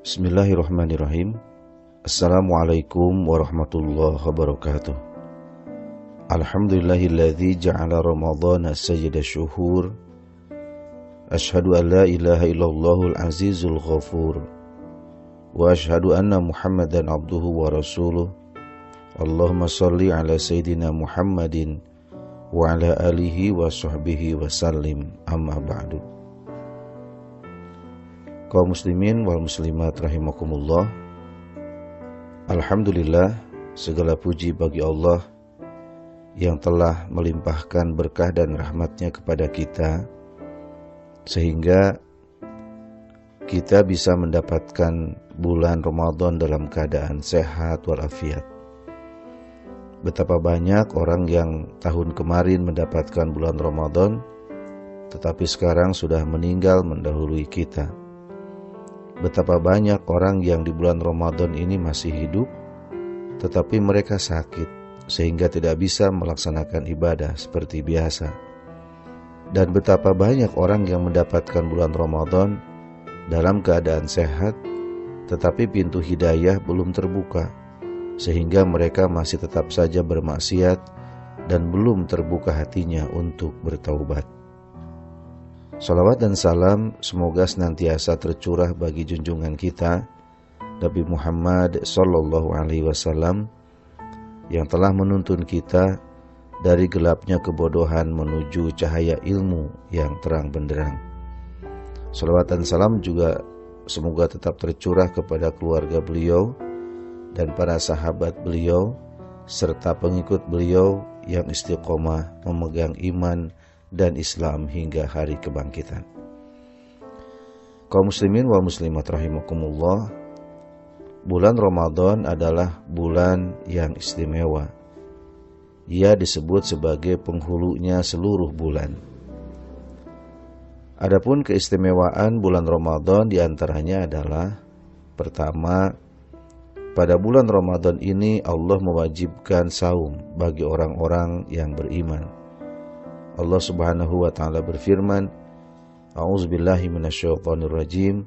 Bismillahirrahmanirrahim. Assalamualaikum warahmatullahi wabarakatuh. Alhamdulillahilladzi ja'ala ramadhana sayyida syuhur. Ashhadu an la ilaha illallahul azizul ghafur. Wa ashhadu anna Muhammadan abduhu wa rasuluh. Allahumma salli ala sayyidina Muhammadin wa ala alihi wa sahbihi wa sallim, amma ba'du. Kaum muslimin wal muslimat rahimakumullah. Alhamdulillah, segala puji bagi Allah yang telah melimpahkan berkah dan rahmatnya kepada kita, sehingga kita bisa mendapatkan bulan Ramadan dalam keadaan sehat walafiat. Betapa banyak orang yang tahun kemarin mendapatkan bulan Ramadan, tetapi sekarang sudah meninggal mendahului kita. Betapa banyak orang yang di bulan Ramadan ini masih hidup, tetapi mereka sakit sehingga tidak bisa melaksanakan ibadah seperti biasa. Dan betapa banyak orang yang mendapatkan bulan Ramadan dalam keadaan sehat, tetapi pintu hidayah belum terbuka, sehingga mereka masih tetap saja bermaksiat dan belum terbuka hatinya untuk bertaubat. Salawat dan salam semoga senantiasa tercurah bagi junjungan kita Nabi Muhammad sallallahu alaihi wasallam yang telah menuntun kita dari gelapnya kebodohan menuju cahaya ilmu yang terang benderang. Salawat dan salam juga semoga tetap tercurah kepada keluarga beliau dan para sahabat beliau serta pengikut beliau yang istiqomah memegang iman dan Islam hingga hari kebangkitan. Kaum muslimin wal muslimat rahimakumullah, bulan Ramadan adalah bulan yang istimewa. Ia disebut sebagai penghulunya seluruh bulan. Adapun keistimewaan bulan Ramadan diantaranya adalah: pertama, pada bulan Ramadan ini Allah mewajibkan saum bagi orang-orang yang beriman. Allah Subhanahu wa taala berfirman, A'udzubillahi minasyaitonirrajim.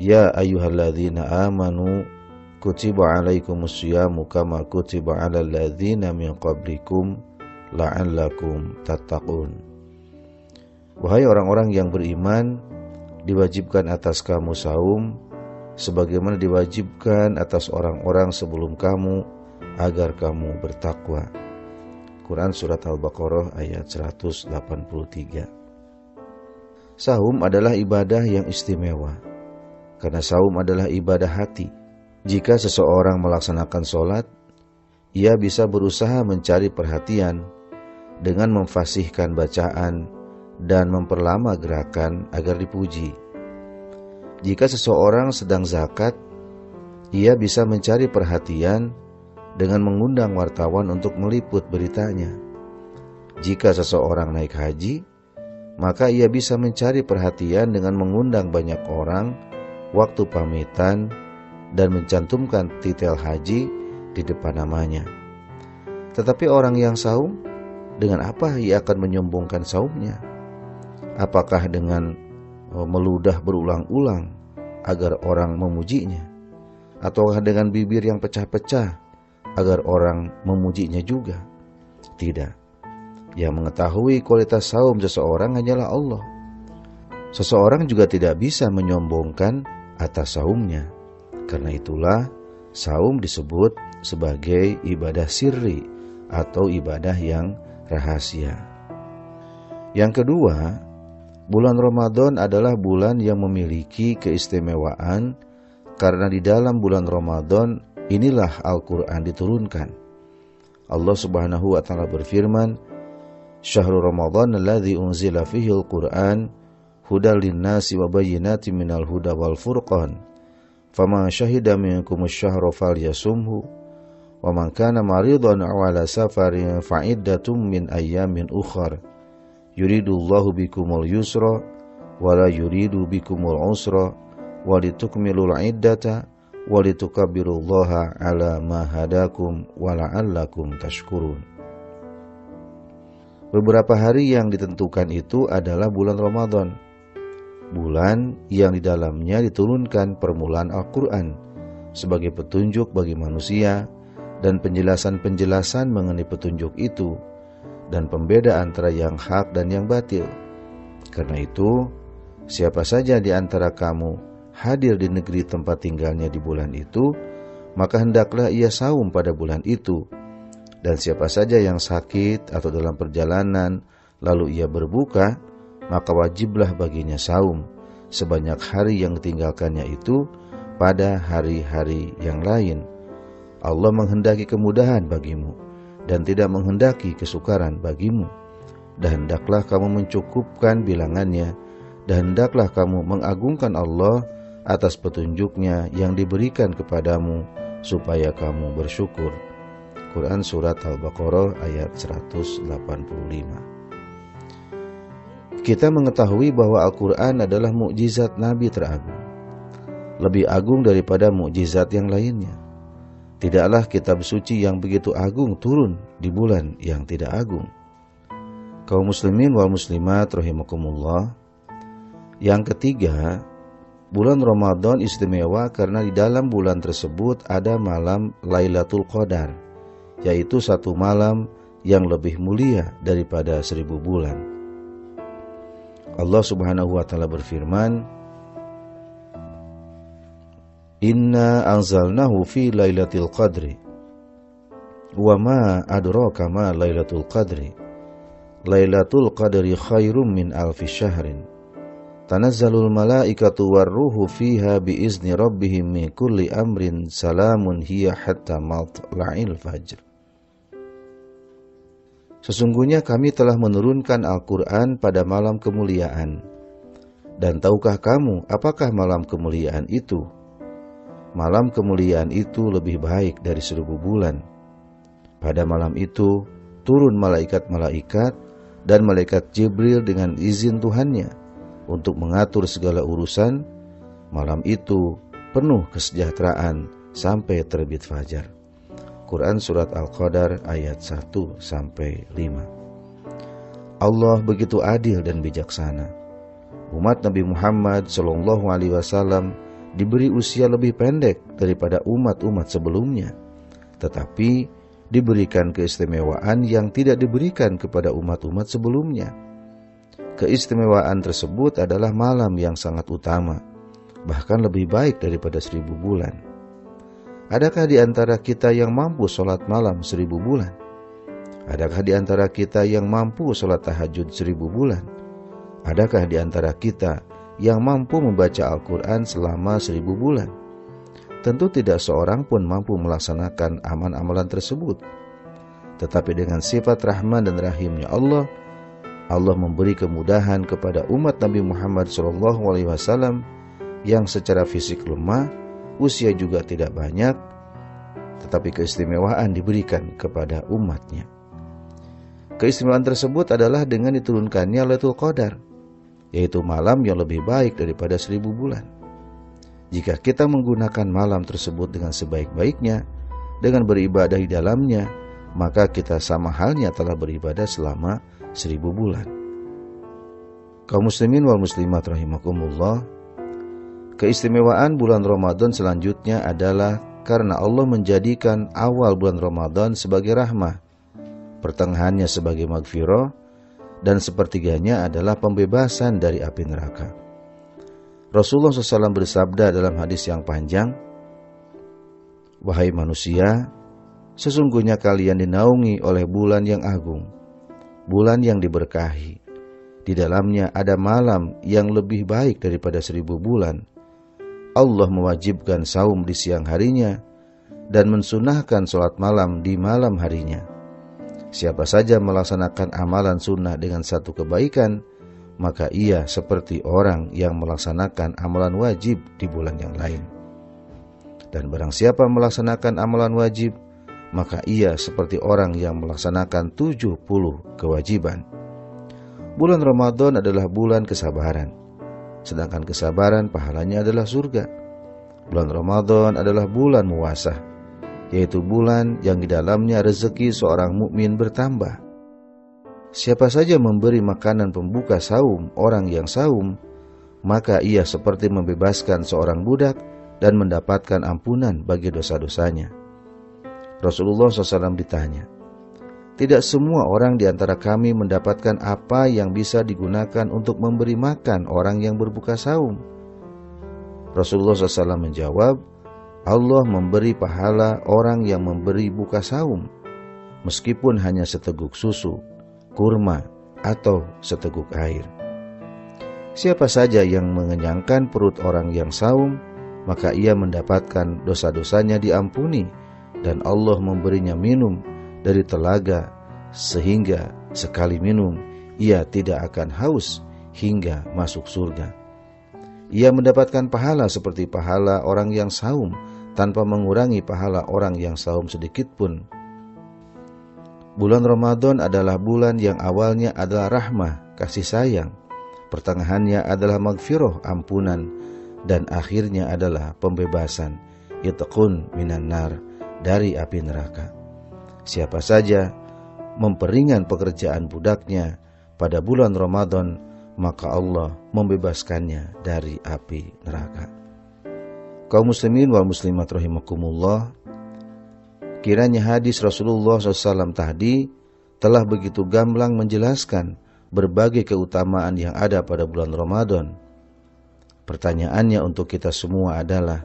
Ya ayyuhalladzina amanu kutiba alaikumusyamu kama kutiba alal ladzina min qablikum la'allakum tattaqun. Wahai orang-orang yang beriman, diwajibkan atas kamu saum sebagaimana diwajibkan atas orang-orang sebelum kamu agar kamu bertakwa. Quran Surat Al-Baqarah ayat 183. Saum adalah ibadah yang istimewa, karena saum adalah ibadah hati. Jika seseorang melaksanakan sholat, ia bisa berusaha mencari perhatian dengan memfasihkan bacaan dan memperlama gerakan agar dipuji. Jika seseorang sedang zakat, ia bisa mencari perhatian dengan mengundang wartawan untuk meliput beritanya. Jika seseorang naik haji, maka ia bisa mencari perhatian dengan mengundang banyak orang waktu pamitan dan mencantumkan titel haji di depan namanya. Tetapi orang yang saum, dengan apa ia akan menyombongkan saumnya? Apakah dengan meludah berulang-ulang agar orang memujinya? Ataukah dengan bibir yang pecah-pecah agar orang memujinya juga? Tidak. Yang mengetahui kualitas saum seseorang hanyalah Allah. Seseorang juga tidak bisa menyombongkan atas saumnya. Karena itulah saum disebut sebagai ibadah sirri atau ibadah yang rahasia. Yang kedua, bulan Ramadan adalah bulan yang memiliki keistimewaan karena di dalam bulan Ramadan inilah Al-Quran diturunkan. Allah Subhanahu wa ta'ala berfirman, Syahrul Ramadan alladzi unzila fihi al-Quran hudal linnasi wa bayyinatin minal huda wal furqan faman syahida minkumus syahra falyasumhu wa man kana maridan aw ala safarin fa'iddatum min ayyamin ukhar yuridullahu bikumul yusra wa la yuridu bikumul usra wa litukmilul iddata walitukabbirullaha ala ma hadakum wa la'allakum tashkurun. Beberapa hari yang ditentukan itu adalah bulan Ramadan. bulan yang di dalamnya diturunkan permulaan Al-Quran sebagai petunjuk bagi manusia dan penjelasan-penjelasan mengenai petunjuk itu dan pembeda antara yang hak dan yang batil. Karena itu, siapa saja di antara kamu hadir di negeri tempat tinggalnya di bulan itu, maka hendaklah ia saum pada bulan itu. Dan siapa saja yang sakit atau dalam perjalanan lalu ia berbuka, maka wajiblah baginya saum sebanyak hari yang ditinggalkannya itu pada hari-hari yang lain. Allah menghendaki kemudahan bagimu dan tidak menghendaki kesukaran bagimu. Dan hendaklah kamu mencukupkan bilangannya, dan hendaklah kamu mengagungkan Allah atas petunjuknya yang diberikan kepadamu supaya kamu bersyukur. Quran Surat Al-Baqarah ayat 185. Kita mengetahui bahwa Al-Quran adalah mukjizat Nabi teragung, lebih agung daripada mukjizat yang lainnya. Tidaklah kitab suci yang begitu agung turun di bulan yang tidak agung. Kaum muslimin wal muslimat rahimakumullah. Yang ketiga, bulan Ramadan istimewa karena di dalam bulan tersebut ada malam Lailatul Qadar, yaitu satu malam yang lebih mulia daripada 1000 bulan. Allah Subhanahu wa taala berfirman, Inna anzalnahu fi lailatul qadri wa ma adraka ma lailatul qadri lailatul qadri khairum min alfi syahrin tanazzalul malaikatu warruhu fiha biizni rabbihim min kulli amrin salamun hiya hatta matla'il fajr. Sesungguhnya kami telah menurunkan Al-Quran pada malam kemuliaan. Dan tahukah kamu apakah malam kemuliaan itu? Malam kemuliaan itu lebih baik dari 1000 bulan. Pada malam itu turun malaikat-malaikat dan malaikat Jibril dengan izin Tuhannya untuk mengatur segala urusan. Malam itu penuh kesejahteraan sampai terbit fajar. Quran Surat Al-Qadar ayat 1-5. Allah begitu adil dan bijaksana. Umat Nabi Muhammad SAW diberi usia lebih pendek daripada umat-umat sebelumnya, tetapi diberikan keistimewaan yang tidak diberikan kepada umat-umat sebelumnya. Keistimewaan tersebut adalah malam yang sangat utama, bahkan lebih baik daripada 1000 bulan. Adakah di antara kita yang mampu sholat malam 1000 bulan? Adakah di antara kita yang mampu sholat tahajud 1000 bulan? Adakah di antara kita yang mampu membaca Al-Quran selama 1000 bulan? Tentu tidak seorang pun mampu melaksanakan amalan-amalan tersebut. Tetapi dengan sifat Rahman dan Rahimnya Allah, Allah memberi kemudahan kepada umat Nabi Muhammad SAW yang secara fisik lemah, usia juga tidak banyak, tetapi keistimewaan diberikan kepada umatnya. Keistimewaan tersebut adalah dengan diturunkannya Lailatul Qadar, yaitu malam yang lebih baik daripada 1000 bulan. Jika kita menggunakan malam tersebut dengan sebaik-baiknya, dengan beribadah di dalamnya, maka kita sama halnya telah beribadah selama 1000 bulan. Kaum muslimin wal muslimat rahimakumullah, keistimewaan bulan Ramadan selanjutnya adalah karena Allah menjadikan awal bulan Ramadan sebagai rahmah, pertengahannya sebagai maghfirah, dan sepertiganya adalah pembebasan dari api neraka. Rasulullah SAW bersabda dalam hadis yang panjang, Wahai manusia, sesungguhnya kalian dinaungi oleh bulan yang agung, bulan yang diberkahi. Di dalamnya ada malam yang lebih baik daripada 1000 bulan. Allah mewajibkan saum di siang harinya dan mensunahkan sholat malam di malam harinya. Siapa saja melaksanakan amalan sunnah dengan satu kebaikan, maka ia seperti orang yang melaksanakan amalan wajib di bulan yang lain. Dan barang siapa melaksanakan amalan wajib, maka ia seperti orang yang melaksanakan 70 kewajiban. Bulan Ramadan adalah bulan kesabaran, sedangkan kesabaran pahalanya adalah surga. Bulan Ramadan adalah bulan muwasah, yaitu bulan yang di dalamnya rezeki seorang mukmin bertambah. Siapa saja memberi makanan pembuka saum orang yang saum, maka ia seperti membebaskan seorang budak dan mendapatkan ampunan bagi dosa-dosanya. Rasulullah SAW ditanya, tidak semua orang di antara kami mendapatkan apa yang bisa digunakan untuk memberi makan orang yang berbuka saum. Rasulullah SAW menjawab, Allah memberi pahala orang yang memberi buka saum, meskipun hanya seteguk susu, kurma, atau seteguk air. Siapa saja yang mengenyangkan perut orang yang saum, maka ia mendapatkan dosa-dosanya diampuni, dan Allah memberinya minum dari telaga, sehingga sekali minum ia tidak akan haus hingga masuk surga. Ia mendapatkan pahala seperti pahala orang yang saum, tanpa mengurangi pahala orang yang saum sedikit pun. Bulan Ramadan adalah bulan yang awalnya adalah rahmah, kasih sayang, pertengahannya adalah maghfirah, ampunan, dan akhirnya adalah pembebasan, itqun minan nar, dari api neraka. Siapa saja memperingan pekerjaan budaknya pada bulan Ramadan, maka Allah membebaskannya dari api neraka. Kaum muslimin wal muslimat rahimakumullah, kiranya hadis Rasulullah SAW tadi telah begitu gamblang menjelaskan berbagai keutamaan yang ada pada bulan Ramadan. Pertanyaannya untuk kita semua adalah,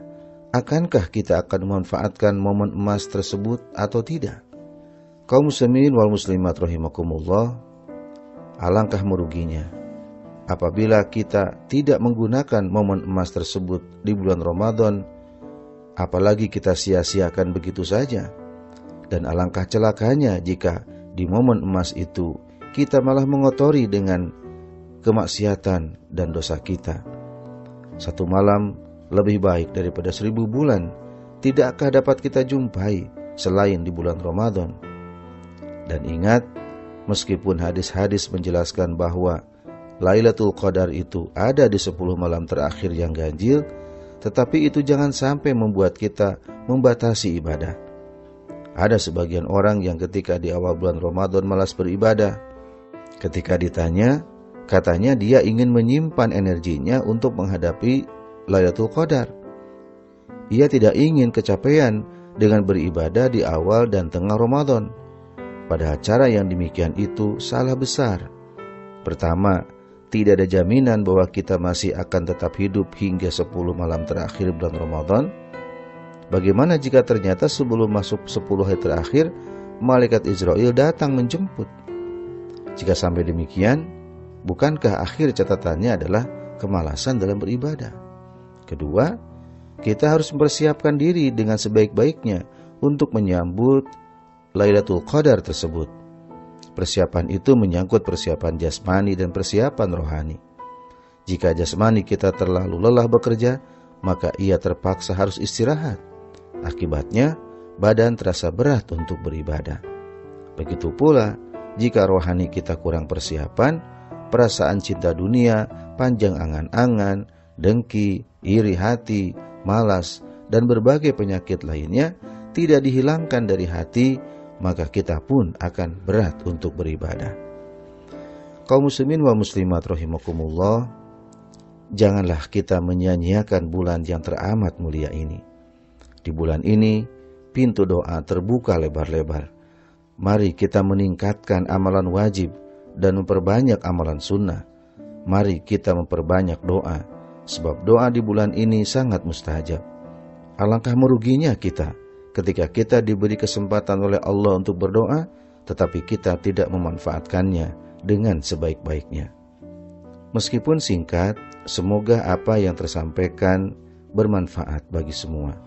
akankah kita akan memanfaatkan momen emas tersebut atau tidak? Kaum muslimin wal muslimat rahimakumullah, alangkah meruginya apabila kita tidak menggunakan momen emas tersebut di bulan Ramadan, apalagi kita sia-siakan begitu saja. Dan alangkah celakanya jika di momen emas itu kita malah mengotori dengan kemaksiatan dan dosa kita. Satu malam lebih baik daripada 1000 bulan. Tidakkah dapat kita jumpai selain di bulan Ramadan? Dan ingat, meskipun hadis-hadis menjelaskan bahwa Lailatul Qadar itu ada di 10 malam terakhir yang ganjil, tetapi itu jangan sampai membuat kita membatasi ibadah. Ada sebagian orang yang ketika di awal bulan Ramadan malas beribadah. Ketika ditanya, katanya dia ingin menyimpan energinya untuk menghadapi Lailatul Qadar. Ia tidak ingin kecapean dengan beribadah di awal dan tengah Ramadan. Padahal cara yang demikian itu salah besar. Pertama, tidak ada jaminan bahwa kita masih akan tetap hidup hingga 10 malam terakhir bulan Ramadan. Bagaimana jika ternyata sebelum masuk 10 hari terakhir, malaikat Israel datang menjemput? Jika sampai demikian, bukankah akhir catatannya adalah kemalasan dalam beribadah? Kedua, kita harus mempersiapkan diri dengan sebaik-baiknya untuk menyambut Lailatul Qadar tersebut. Persiapan itu menyangkut persiapan jasmani dan persiapan rohani. Jika jasmani kita terlalu lelah bekerja, maka ia terpaksa harus istirahat. Akibatnya, badan terasa berat untuk beribadah. Begitu pula, jika rohani kita kurang persiapan, perasaan cinta dunia, panjang angan-angan, dengki, iri hati, malas, dan berbagai penyakit lainnya tidak dihilangkan dari hati, maka kita pun akan berat untuk beribadah. Kaum muslimin wa muslimat rahimakumullah, janganlah kita menyia-nyiakan bulan yang teramat mulia ini. Di bulan ini, pintu doa terbuka lebar-lebar. Mari kita meningkatkan amalan wajib dan memperbanyak amalan sunnah. Mari kita memperbanyak doa, sebab doa di bulan ini sangat mustajab. Alangkah meruginya kita ketika kita diberi kesempatan oleh Allah untuk berdoa, tetapi kita tidak memanfaatkannya dengan sebaik-baiknya. Meskipun singkat, semoga apa yang tersampaikan bermanfaat bagi semua.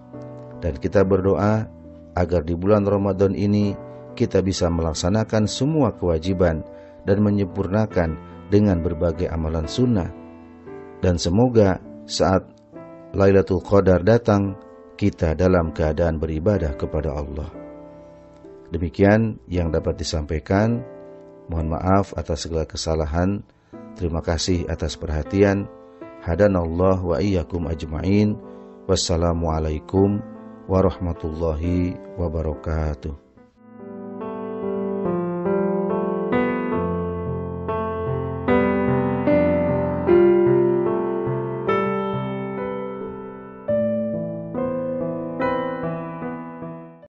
Dan kita berdoa agar di bulan Ramadan ini kita bisa melaksanakan semua kewajiban dan menyempurnakan dengan berbagai amalan sunnah. Dan semoga saat Lailatul Qadar datang, kita dalam keadaan beribadah kepada Allah. Demikian yang dapat disampaikan. Mohon maaf atas segala kesalahan. Terima kasih atas perhatian. Hadanallah wa iyyakum ajma'in. Wassalamualaikum warahmatullahi wabarakatuh.